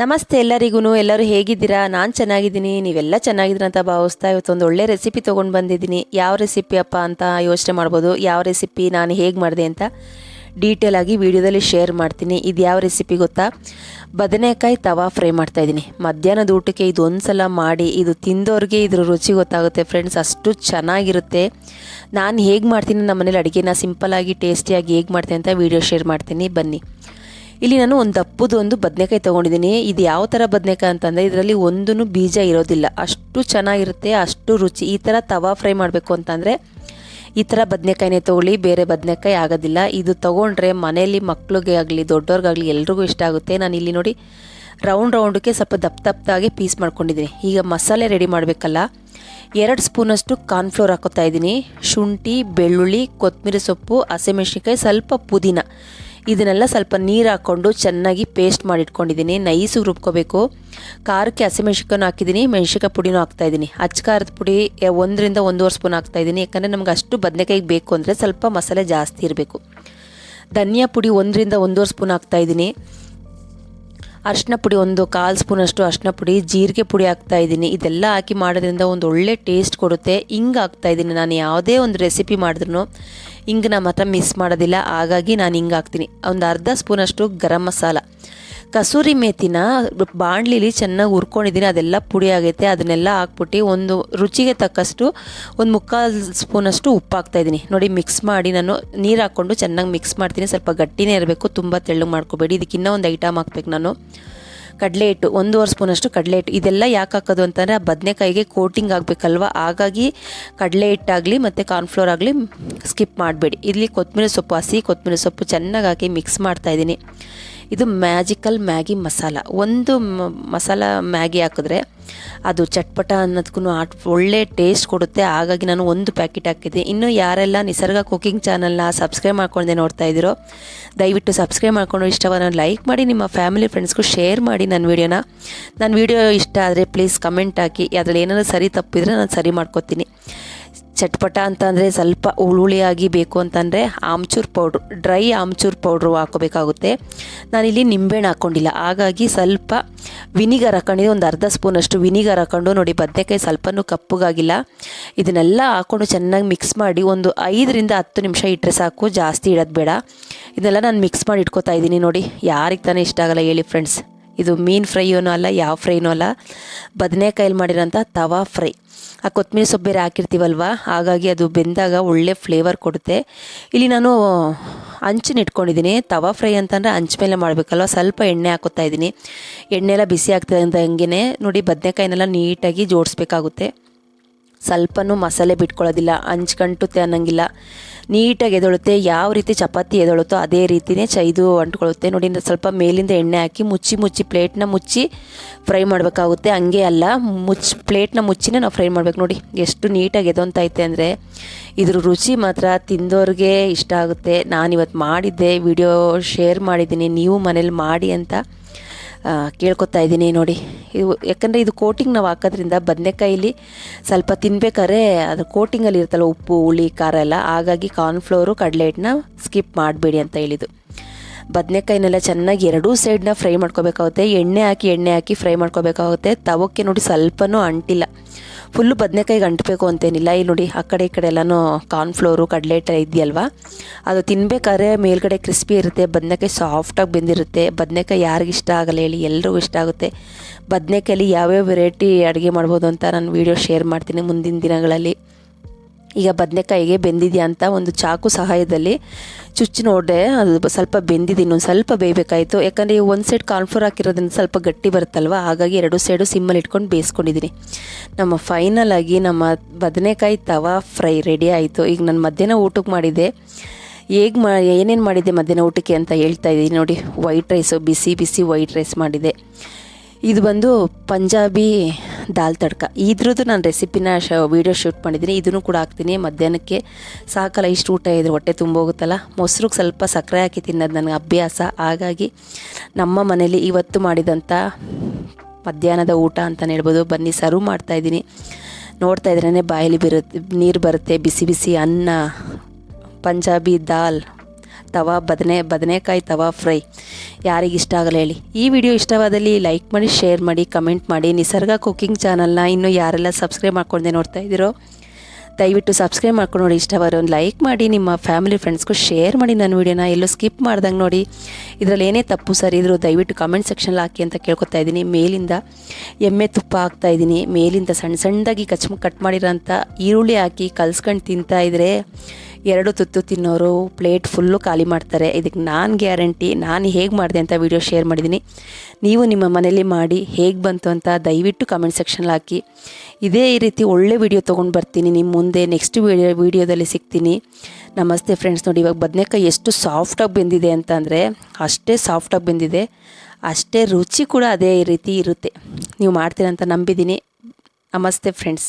ನಮಸ್ತೆ ಎಲ್ಲರಿಗೂ. ಎಲ್ಲರೂ ಹೇಗಿದ್ದೀರಾ? ನಾನು ಚೆನ್ನಾಗಿದ್ದೀನಿ, ನೀವೆಲ್ಲ ಚೆನ್ನಾಗಿದ್ದೀರ ಅಂತ ಭಾವಿಸ್ತಾ ಇವತ್ತೊಂದು ಒಳ್ಳೆ ರೆಸಿಪಿ ತೊಗೊಂಡು ಬಂದಿದ್ದೀನಿ. ಯಾವ ರೆಸಿಪಿ ಅಪ್ಪ ಅಂತ ಯೋಚನೆ ಮಾಡ್ಬೋದು. ಯಾವ ರೆಸಿಪಿ ನಾನು ಹೇಗೆ ಮಾಡಿದೆ ಅಂತ ಡೀಟೇಲ್ ಆಗಿ ವಿಡಿಯೋದಲ್ಲಿ ಶೇರ್ ಮಾಡ್ತೀನಿ. ಇದು ಯಾವ ರೆಸಿಪಿ ಗೊತ್ತಾ? ಬದನೆಕಾಯಿ ತವಾ ಫ್ರೈ ಮಾಡ್ತಾಯಿದ್ದೀನಿ. ಮಧ್ಯಾಹ್ನದ ಊಟಕ್ಕೆ ಇದು ಒಂದು ಸಲ ಮಾಡಿ, ಇದು ತಿಂದವ್ರಿಗೆ ಇದ್ರ ರುಚಿ ಗೊತ್ತಾಗುತ್ತೆ ಫ್ರೆಂಡ್ಸ್. ಅಷ್ಟು ಚೆನ್ನಾಗಿರುತ್ತೆ. ನಾನು ಹೇಗೆ ಮಾಡ್ತೀನಿ ನಮ್ಮ ಮನೇಲಿ ಅಡುಗೆನ ಸಿಂಪಲ್ಲಾಗಿ ಟೇಸ್ಟಿಯಾಗಿ ಹೇಗೆ ಮಾಡ್ತೀನಿ ಅಂತ ವಿಡಿಯೋ ಶೇರ್ ಮಾಡ್ತೀನಿ, ಬನ್ನಿ. ಇಲ್ಲಿ ನಾನು ಒಂದು ದಪ್ಪದು ಒಂದು ಬದನೆಕಾಯಿ ತೊಗೊಂಡಿದ್ದೀನಿ. ಇದು ಯಾವ ಥರ ಬದನೆಕಾಯಿ ಅಂತಂದರೆ ಇದರಲ್ಲಿ ಒಂದೂ ಬೀಜ ಇರೋದಿಲ್ಲ, ಅಷ್ಟು ಚೆನ್ನಾಗಿರುತ್ತೆ, ಅಷ್ಟು ರುಚಿ. ಈ ಥರ ತವಾ ಫ್ರೈ ಮಾಡಬೇಕು ಅಂತಂದರೆ ಈ ಥರ ಬದನೆಕಾಯಿನೇ ತೊಗೊಳ್ಳಿ, ಬೇರೆ ಬದನೆಕಾಯಿ ಆಗೋದಿಲ್ಲ. ಇದು ತೊಗೊಂಡ್ರೆ ಮನೆಯಲ್ಲಿ ಮಕ್ಳಿಗೆ ಆಗಲಿ ದೊಡ್ಡವ್ರಿಗಾಗಲಿ ಎಲ್ರಿಗೂ ಇಷ್ಟ ಆಗುತ್ತೆ. ನಾನು ಇಲ್ಲಿ ನೋಡಿ ರೌಂಡ್ಗೆ ಸ್ವಲ್ಪ ದಪ್ಪದಾಗಿ ಪೀಸ್ ಮಾಡ್ಕೊಂಡಿದ್ದೀನಿ. ಈಗ ಮಸಾಲೆ ರೆಡಿ ಮಾಡಬೇಕಲ್ಲ, 2 ಸ್ಪೂನಷ್ಟು ಕಾರ್ನ್ಫ್ಲೋರ್ ಹಾಕೋತಾ ಇದ್ದೀನಿ. ಶುಂಠಿ, ಬೆಳ್ಳುಳ್ಳಿ, ಕೊತ್ತಂಬರಿ ಸೊಪ್ಪು, ಹಸಿಮೆಣ್ಸಿನ್ಕಾಯಿ, ಸ್ವಲ್ಪ ಪುದೀನ, ಇದನ್ನೆಲ್ಲ ಸ್ವಲ್ಪ ನೀರು ಹಾಕ್ಕೊಂಡು ಚೆನ್ನಾಗಿ ಪೇಸ್ಟ್ ಮಾಡಿಟ್ಕೊಂಡಿದ್ದೀನಿ. ನೈಸಿಗೆ ರುಬ್ಕೋಬೇಕು. ಖಾರಕ್ಕೆ ಹಸಿಮೆಣ್ಸಿನ್ಕಾಯನ್ನು ಹಾಕಿದ್ದೀನಿ, ಮೆಣ್ಸಿನ್ಕಾಯಿ ಪುಡಿನೂ ಹಾಕ್ತಾಯಿದ್ದೀನಿ. ಅಚ್ಚ ಖಾರದ ಪುಡಿ 1 ರಿಂದ 1.5 ಸ್ಪೂನ್ ಹಾಕ್ತಾಯಿದ್ದೀನಿ. ಯಾಕಂದರೆ ನಮ್ಗೆ ಅಷ್ಟು ಬದನೆಕಾಯಿಗೆ ಬೇಕು ಅಂದರೆ ಸ್ವಲ್ಪ ಮಸಾಲೆ ಜಾಸ್ತಿ ಇರಬೇಕು. ಧನಿಯಾ ಪುಡಿ 1 ರಿಂದ 1.5 ಸ್ಪೂನ್ ಹಾಕ್ತಾಯಿದ್ದೀನಿ. ಅರಿಶಿನ ಪುಡಿ 1/4 ಸ್ಪೂನಷ್ಟು ಅರಿಶಿನ ಪುಡಿ, ಜೀರಿಗೆ ಪುಡಿ ಹಾಕ್ತಾಯಿದ್ದೀನಿ. ಇದೆಲ್ಲ ಹಾಕಿ ಮಾಡೋದ್ರಿಂದ ಒಂದು ಒಳ್ಳೆ ಟೇಸ್ಟ್ ಕೊಡುತ್ತೆ. ಹಿಂಗೆ ಹಾಕ್ತಾಯಿದ್ದೀನಿ. ನಾನು ಯಾವುದೇ ಒಂದು ರೆಸಿಪಿ ಮಾಡಿದ್ರೂ ಹಿಂಗೆ ನಮ್ಮ ಹತ್ರ ಮಿಸ್ ಮಾಡೋದಿಲ್ಲ, ಹಾಗಾಗಿ ನಾನು ಹಿಂಗೆ ಹಾಕ್ತೀನಿ. ಒಂದು ಅರ್ಧ ಸ್ಪೂನಷ್ಟು ಗರಂ ಮಸಾಲ, ಕಸೂರಿ ಮೇಥಿನ ಬಾಣಲಿಲಿ ಚೆನ್ನಾಗಿ ಹುರ್ಕೊಂಡಿದ್ದೀನಿ, ಅದೆಲ್ಲ ಪುಡಿ ಆಗೈತೆ. ಅದನ್ನೆಲ್ಲ ಹಾಕ್ಬಿಟ್ಟು ಒಂದು ರುಚಿಗೆ ತಕ್ಕಷ್ಟು ಒಂದು 3/4 ಸ್ಪೂನಷ್ಟು ಉಪ್ಪು ಹಾಕ್ತಾಯಿದ್ದೀನಿ. ನೋಡಿ ಮಿಕ್ಸ್ ಮಾಡಿ ನಾನು ನೀರು ಹಾಕ್ಕೊಂಡು ಚೆನ್ನಾಗಿ ಮಿಕ್ಸ್ ಮಾಡ್ತೀನಿ. ಸ್ವಲ್ಪ ಗಟ್ಟಿನೇ ಇರಬೇಕು, ತುಂಬ ತೆಳ್ಳಗೆ ಮಾಡ್ಕೋಬೇಡಿ. ಇದಕ್ಕಿನ್ನ ಒಂದು ಐಟಮ್ ಹಾಕ್ಬೇಕು ನಾನು. ಕಡಲೆ ಹಿಟ್ಟು 1.5 ಸ್ಪೂನಷ್ಟು ಕಡಲೆ ಹಿಟ್ಟು. ಇದೆಲ್ಲ ಯಾಕೆ ಹಾಕೋದು ಅಂತಂದರೆ ಆ ಬದನೆಕಾಯಿಗೆ ಕೋಟಿಂಗ್ ಆಗಬೇಕಲ್ವ, ಹಾಗಾಗಿ ಕಡಲೆ ಹಿಟ್ಟಾಗಲಿ ಮತ್ತು ಕಾರ್ನ್ಫ್ಲೋರ್ ಆಗಲಿ ಸ್ಕಿಪ್ ಮಾಡಬೇಡಿ. ಇಲ್ಲಿ ಕೊತ್ತಂಬರಿ ಸೊಪ್ಪು, ಹಸಿ ಕೊತ್ತಂಬರಿ ಸೊಪ್ಪು ಚೆನ್ನಾಗಿ ಹಾಕಿ ಮಿಕ್ಸ್ ಮಾಡ್ತಾಯಿದ್ದೀನಿ. ಇದು ಮ್ಯಾಜಿಕಲ್ ಮ್ಯಾಗಿ ಮಸಾಲ. ಒಂದು ಮಸಾಲ ಮ್ಯಾಗಿ ಹಾಕಿದ್ರೆ ಅದು ಚಟ್ಪಟ ಅನ್ನೋದಕ್ಕೂ ಒಳ್ಳೆ ಟೇಸ್ಟ್ ಕೊಡುತ್ತೆ. ಹಾಗಾಗಿ ನಾನು 1 ಪ್ಯಾಕೆಟ್ ಹಾಕಿದ್ದೆ. ಇನ್ನು ಯಾರೆಲ್ಲ ನಿಸರ್ಗ ಕುಕಿಂಗ್ ಚಾನಲ್ನ ಸಬ್ಸ್ಕ್ರೈಬ್ ಮಾಡ್ಕೊಂಡೆ ನೋಡ್ತಾ ಇದ್ದೀರೋ ದಯವಿಟ್ಟು ಸಬ್ಸ್ಕ್ರೈಬ್ ಮಾಡ್ಕೊಂಡು ಇಷ್ಟವನ್ನು ಲೈಕ್ ಮಾಡಿ, ನಿಮ್ಮ ಫ್ಯಾಮಿಲಿ ಫ್ರೆಂಡ್ಸ್ಗೂ ಶೇರ್ ಮಾಡಿ ನನ್ನ ವೀಡಿಯೋನ. ನನ್ನ ವೀಡಿಯೋ ಇಷ್ಟ ಆದರೆ ಪ್ಲೀಸ್ ಕಮೆಂಟ್ ಹಾಕಿ. ಅದರಲ್ಲಿ ಏನಾದರೂ ಸರಿ ತಪ್ಪಿದರೆ ನಾನು ಸರಿ ಮಾಡ್ಕೊತೀನಿ. ಚಟ್ಪಟ ಅಂತಂದರೆ ಸ್ವಲ್ಪ ಹುಳಿಯಾಗಿ ಬೇಕು ಅಂತಂದರೆ amchur powder, dry amchur powder ಹಾಕೋಬೇಕಾಗುತ್ತೆ. ನಾನಿಲ್ಲಿ ನಿಂಬೆಹಣ್ಣು ಹಾಕ್ಕೊಂಡಿಲ್ಲ, ಹಾಗಾಗಿ ಸ್ವಲ್ಪ ವಿನಿಗರ್ ಹಾಕೊಂಡಿದ್ದೆ. ಒಂದು ಅರ್ಧ ಸ್ಪೂನಷ್ಟು ವಿನಿಗರ್ ಹಾಕ್ಕೊಂಡು ನೋಡಿ ಬದನೆಕಾಯಿ ಸ್ವಲ್ಪನೂ ಕಪ್ಪಗಾಗಿಲ್ಲ. ಇದನ್ನೆಲ್ಲ ಹಾಕ್ಕೊಂಡು ಚೆನ್ನಾಗಿ ಮಿಕ್ಸ್ ಮಾಡಿ ಒಂದು 5 ರಿಂದ 10 ನಿಮಿಷ ಇಟ್ಟರೆ ಸಾಕು, ಜಾಸ್ತಿ ಇಡೋದು ಬೇಡ. ಇದೆಲ್ಲ ನಾನು ಮಿಕ್ಸ್ ಮಾಡಿ ಇಟ್ಕೋತಾ ಇದ್ದೀನಿ. ನೋಡಿ ಯಾರಿಗೆ ತಾನೇ ಇಷ್ಟ ಆಗಲ್ಲ ಹೇಳಿ ಫ್ರೆಂಡ್ಸ್. ಇದು ಮೀನು ಫ್ರೈನೂ ಅಲ್ಲ, ಯಾವ ಫ್ರೈನೂ ಅಲ್ಲ, ಬದನೆಕಾಯಲ್ಲಿ ಮಾಡಿರೋಂಥ ತವಾ ಫ್ರೈ. ಆ ಕೊತ್ತಂಬರಿ ಸೊಪ್ಪು ಬೇರೆ ಹಾಕಿರ್ತೀವಲ್ವ, ಹಾಗಾಗಿ ಅದು ಬೆಂದಾಗ ಒಳ್ಳೆ ಫ್ಲೇವರ್ ಕೊಡುತ್ತೆ. ಇಲ್ಲಿ ನಾನು ಹಂಚನ್ನ ಇಟ್ಕೊಂಡಿದ್ದೀನಿ. ತವಾ ಫ್ರೈ ಅಂತಂದರೆ ಹಂಚ ಮೇಲೆ ಮಾಡಬೇಕಲ್ವ, ಸ್ವಲ್ಪ ಎಣ್ಣೆ ಹಾಕೋತಾ ಇದ್ದೀನಿ. ಎಣ್ಣೆ ಎಲ್ಲ ಬಿಸಿ ಆಗ್ತದೆ ಅಂತ ಹಂಗೆ ನೋಡಿ ಬದನೆಕಾಯಿನೆಲ್ಲ ನೀಟಾಗಿ ಜೋಡಿಸ್ಬೇಕಾಗುತ್ತೆ. ಸ್ವಲ್ಪನೂ ಮಸಾಲೆ ಬಿಟ್ಕೊಳ್ಳೋದಿಲ್ಲ, ಹಂಚ್ಕಂಟುತ್ತೆ ಅನ್ನೋಂಗಿಲ್ಲ. ನೀಟಾಗಿ ಎದೊಳುತ್ತೆ. ಯಾವ ರೀತಿ ಚಪಾತಿ ಎದೊಳುತ್ತೋ ಅದೇ ರೀತಿಯೇ ಇದು ಅಂಟ್ಕೊಳ್ಳುತ್ತೆ. ನೋಡಿ ಸ್ವಲ್ಪ ಮೇಲಿಂದ ಎಣ್ಣೆ ಹಾಕಿ ಮುಚ್ಚಿ ಪ್ಲೇಟ್ನ ಮುಚ್ಚಿ ಫ್ರೈ ಮಾಡಬೇಕಾಗುತ್ತೆ. ಹಂಗೆ ಅಲ್ಲ, ಪ್ಲೇಟ್ನ ಮುಚ್ಚಿನೇ ನಾವು ಫ್ರೈ ಮಾಡಬೇಕು. ನೋಡಿ ಎಷ್ಟು ನೀಟಾಗಿ ಎದೊಂತೈತೆ ಅಂದರೆ ಇದ್ರ ರುಚಿ ಮಾತ್ರ ತಿಂದವ್ರಿಗೆ ಇಷ್ಟ ಆಗುತ್ತೆ. ನಾನಿವತ್ತು ಮಾಡಿದ್ದೆ, ವಿಡಿಯೋ ಶೇರ್ ಮಾಡಿದ್ದೀನಿ, ನೀವು ಮನೇಲಿ ಮಾಡಿ ಅಂತ ಕೇಳ್ಕೊತಾ ಇದ್ದೀನಿ. ನೋಡಿ ಇದು ಯಾಕಂದರೆ ಇದು ಕೋಟಿಂಗ್ ನಾವು ಹಾಕೋದ್ರಿಂದ ಬದನೆಕಾಯಲ್ಲಿ ಸ್ವಲ್ಪ ತಿನ್ಬೇಕಾದ್ರೆ ಅದು ಕೋಟಿಂಗಲ್ಲಿ ಇರುತ್ತಲ್ಲ ಉಪ್ಪು, ಹುಳಿ, ಖಾರ ಎಲ್ಲ, ಹಾಗಾಗಿ ಕಾರ್ನ್ಫ್ಲೋರು, ಕಡಲೆ ಹಿಟ್ಟನ್ನ ಸ್ಕಿಪ್ ಮಾಡಬೇಡಿ ಅಂತ ಹೇಳಿದ್ದು. ಬದನೆಕಾಯಿನೆಲ್ಲ ಚೆನ್ನಾಗಿ 2 ಸೈಡ್ನ ಫ್ರೈ ಮಾಡ್ಕೋಬೇಕಾಗುತ್ತೆ. ಎಣ್ಣೆ ಹಾಕಿ ಫ್ರೈ ಮಾಡ್ಕೋಬೇಕಾಗುತ್ತೆ. ತವಕ್ಕೆ ನೋಡಿ ಸ್ವಲ್ಪನೂ ಅಂಟಿಲ್ಲ, ಫುಲ್ಲು ಬದನೆಕಾಯಿಗೆ ಅಂಟಬೇಕು ಅಂತೇನಿಲ್ಲ. ಇಲ್ಲಿ ನೋಡಿ ಆ ಕಡೆ ಈ ಕಡೆ ಎಲ್ಲನೂ ಕಾರ್ನ್ಫ್ಲೋರು, ಕಡಲೆ ಹಿಟ್ಟು ಇದೆಯಲ್ವ, ಅದು ತಿನ್ಬೇಕಾದ್ರೆ ಮೇಲ್ಗಡೆ ಕ್ರಿಸ್ಪಿ ಇರುತ್ತೆ, ಬದನೆಕಾಯಿ ಸಾಫ್ಟಾಗಿ ಬೆಂದಿರುತ್ತೆ. ಬದನೆಕಾಯಿ ಯಾರಿಗೆ ಇಷ್ಟ ಆಗಲ್ಲ ಹೇಳಿ, ಎಲ್ರಿಗೂ ಇಷ್ಟ ಆಗುತ್ತೆ. ಬದನೆಕಾಯಲ್ಲಿ ಯಾವ್ಯಾವ ವೆರೈಟಿ ಅಡುಗೆ ಮಾಡ್ಬೋದು ಅಂತ ನಾನು ವೀಡಿಯೋ ಶೇರ್ ಮಾಡ್ತೀನಿ ಮುಂದಿನ ದಿನಗಳಲ್ಲಿ. ಈಗ ಬದನೆಕಾಯಿಗೆ ಬೆಂದಿದೆಯಾ ಅಂತ ಒಂದು ಚಾಕು ಸಹಾಯದಲ್ಲಿ ಚುಚ್ಚಿ ನೋಡಿದೆ, ಅದು ಸ್ವಲ್ಪ ಬೆಂದಿದೆ, ಇನ್ನೊಂದು ಸ್ವಲ್ಪ ಬೇಯಬೇಕಾಯಿತು. ಯಾಕಂದರೆ ಒಂದು ಸೈಡ್ ಕಾರ್ನ್ಫ್ಲೋರ್ ಹಾಕಿರೋದ್ರಿಂದ ಸ್ವಲ್ಪ ಗಟ್ಟಿ ಬರುತ್ತಲ್ವ, ಹಾಗಾಗಿ 2 ಸೈಡು ಸಿಮ್ಮಲ್ಲಿ ಇಟ್ಕೊಂಡು ಬೇಯಿಸ್ಕೊಂಡಿದ್ದೀನಿ. ನಮ್ಮ ಫೈನಲ್ ಆಗಿ ನಮ್ಮ ಬದನೆಕಾಯಿ ತವಾ ಫ್ರೈ ರೆಡಿ ಆಯಿತು. ಈಗ ನಾನು ಮಧ್ಯಾಹ್ನ ಊಟಕ್ಕೆ ಮಾಡಿದ್ದೆ. ಏನೇನು ಮಾಡಿದ್ದೆ ಮಧ್ಯಾಹ್ನ ಊಟಕ್ಕೆ ಅಂತ ಹೇಳ್ತಾ ಇದ್ದೀನಿ ನೋಡಿ. ವೈಟ್ ರೈಸು, ಬಿಸಿ ವೈಟ್ ರೈಸ್ ಮಾಡಿದೆ. ಇದು ಬಂದು ಪಂಜಾಬಿ ದಾಲ್ ತಡ್ಕ. ಇದ್ರದ್ದು ನಾನು ರೆಸಿಪಿನ ವೀಡಿಯೋ ಶೂಟ್ ಮಾಡಿದ್ದೀನಿ, ಇದನ್ನು ಕೂಡ ಹಾಕ್ತೀನಿ. ಮಧ್ಯಾಹ್ನಕ್ಕೆ ಸಾಕಲ್ಲ, ಇಷ್ಟು ಊಟ ಇದ್ರೆ ಹೊಟ್ಟೆ ತುಂಬೋಗುತ್ತಲ್ಲ. ಮೊಸರಿಗೆ ಸ್ವಲ್ಪ ಸಕ್ಕರೆ ಹಾಕಿ ತಿನ್ನೋದು ನನಗೆ ಅಭ್ಯಾಸ, ಹಾಗಾಗಿ ನಮ್ಮ ಮನೇಲಿ ಇವತ್ತು ಮಾಡಿದಂಥ ಮಧ್ಯಾಹ್ನದ ಊಟ ಅಂತಲೇ ಹೇಳ್ಬೋದು. ಬನ್ನಿ ಸರ್ವ್ ಮಾಡ್ತಾಯಿದ್ದೀನಿ. ನೋಡ್ತಾ ಇದ್ರೇ ಬಾಯಲ್ಲಿ ನೀರು ಬರುತ್ತೆ. ಬಿಸಿ ಅನ್ನ, ಪಂಜಾಬಿ ದಾಲ್ ಬದನೆಕಾಯಿ ತವಾ ಫ್ರೈ ಯಾರಿಗೆ ಇಷ್ಟ ಆಗಲ್ಲ ಹೇಳಿ. ಈ ವಿಡಿಯೋ ಇಷ್ಟವಾದಲ್ಲಿ ಲೈಕ್ ಮಾಡಿ, ಶೇರ್ ಮಾಡಿ, ಕಮೆಂಟ್ ಮಾಡಿ. ನಿಸರ್ಗ ಕುಕಿಂಗ್ ಚಾನಲ್ನ ಇನ್ನೂ ಯಾರೆಲ್ಲ ಸಬ್ಸ್ಕ್ರೈಬ್ ಮಾಡ್ಕೊಂಡೆ ನೋಡ್ತಾ ಇದ್ದೀರೋ ದಯವಿಟ್ಟು ಸಬ್ಸ್ಕ್ರೈಬ್ ಮಾಡ್ಕೊಂಡು ನೋಡಿ. ಇಷ್ಟವಾದ್ರೆ ಒಂದು ಲೈಕ್ ಮಾಡಿ, ನಿಮ್ಮ ಫ್ಯಾಮಿಲಿ ಫ್ರೆಂಡ್ಸ್ಗೂ ಶೇರ್ ಮಾಡಿ. ನನ್ನ ವೀಡಿಯೋನ ಎಲ್ಲೂ ಸ್ಕಿಪ್ ಮಾಡ್ದಂಗೆ ನೋಡಿ. ಇದರಲ್ಲಿ ಏನೇ ತಪ್ಪು ಸರಿ ಇದ್ರೂ ದಯವಿಟ್ಟು ಕಮೆಂಟ್ ಸೆಕ್ಷನಲ್ಲಿ ಹಾಕಿ ಅಂತ ಕೇಳ್ಕೊತಾ ಇದ್ದೀನಿ. ಮೇಲಿಂದ ಎಮ್ಮೆ ತುಪ್ಪ ಹಾಕ್ತಾಯಿದ್ದೀನಿ. ಮೇಲಿಂದ ಸಣ್ಣ ಸಣ್ಣದಾಗಿ ಕಟ್ ಮಾಡಿರೋಂಥ ಈರುಳ್ಳಿ ಹಾಕಿ ಕಲ್ಸ್ಕೊಂಡು ತಿಂತಾಯಿದ್ರೆ 2 ತುತ್ತು ತಿನ್ನೋರು ಪ್ಲೇಟ್ ಫುಲ್ಲು ಖಾಲಿ ಮಾಡ್ತಾರೆ. ಇದಕ್ಕೆ ನಾನು ಗ್ಯಾರಂಟಿ. ನಾನು ಹೇಗೆ ಮಾಡಿದೆ ಅಂತ ವಿಡಿಯೋ ಶೇರ್ ಮಾಡಿದ್ದೀನಿ. ನೀವು ನಿಮ್ಮ ಮನೇಲಿ ಮಾಡಿ ಹೇಗೆ ಬಂತು ಅಂತ ದಯವಿಟ್ಟು ಕಮೆಂಟ್ ಸೆಕ್ಷನಲ್ಲಿ ಹಾಕಿ. ಇದೇ ರೀತಿ ಒಳ್ಳೆ ವಿಡಿಯೋ ತೊಗೊಂಡು ಬರ್ತೀನಿ ನಿಮ್ಮ ಮುಂದೆ. ನೆಕ್ಸ್ಟ್ ವಿಡಿಯೋದಲ್ಲಿ ಸಿಗ್ತೀನಿ. ನಮಸ್ತೆ ಫ್ರೆಂಡ್ಸ್. ನೋಡಿ ಇವಾಗ ಬದನೆಕಾಯಿ ಎಷ್ಟು ಸಾಫ್ಟಾಗಿ ಬೆಂದಿದೆ ಅಂತ ಅಂದರೆ ಅಷ್ಟೇ ಸಾಫ್ಟಾಗಿ ಬೆಂದಿದೆ, ಅಷ್ಟೇ ರುಚಿ ಕೂಡ ಅದೇ ರೀತಿ ಇರುತ್ತೆ. ನೀವು ಮಾಡ್ತೀರಂತ ನಂಬಿದ್ದೀನಿ. ನಮಸ್ತೆ ಫ್ರೆಂಡ್ಸ್.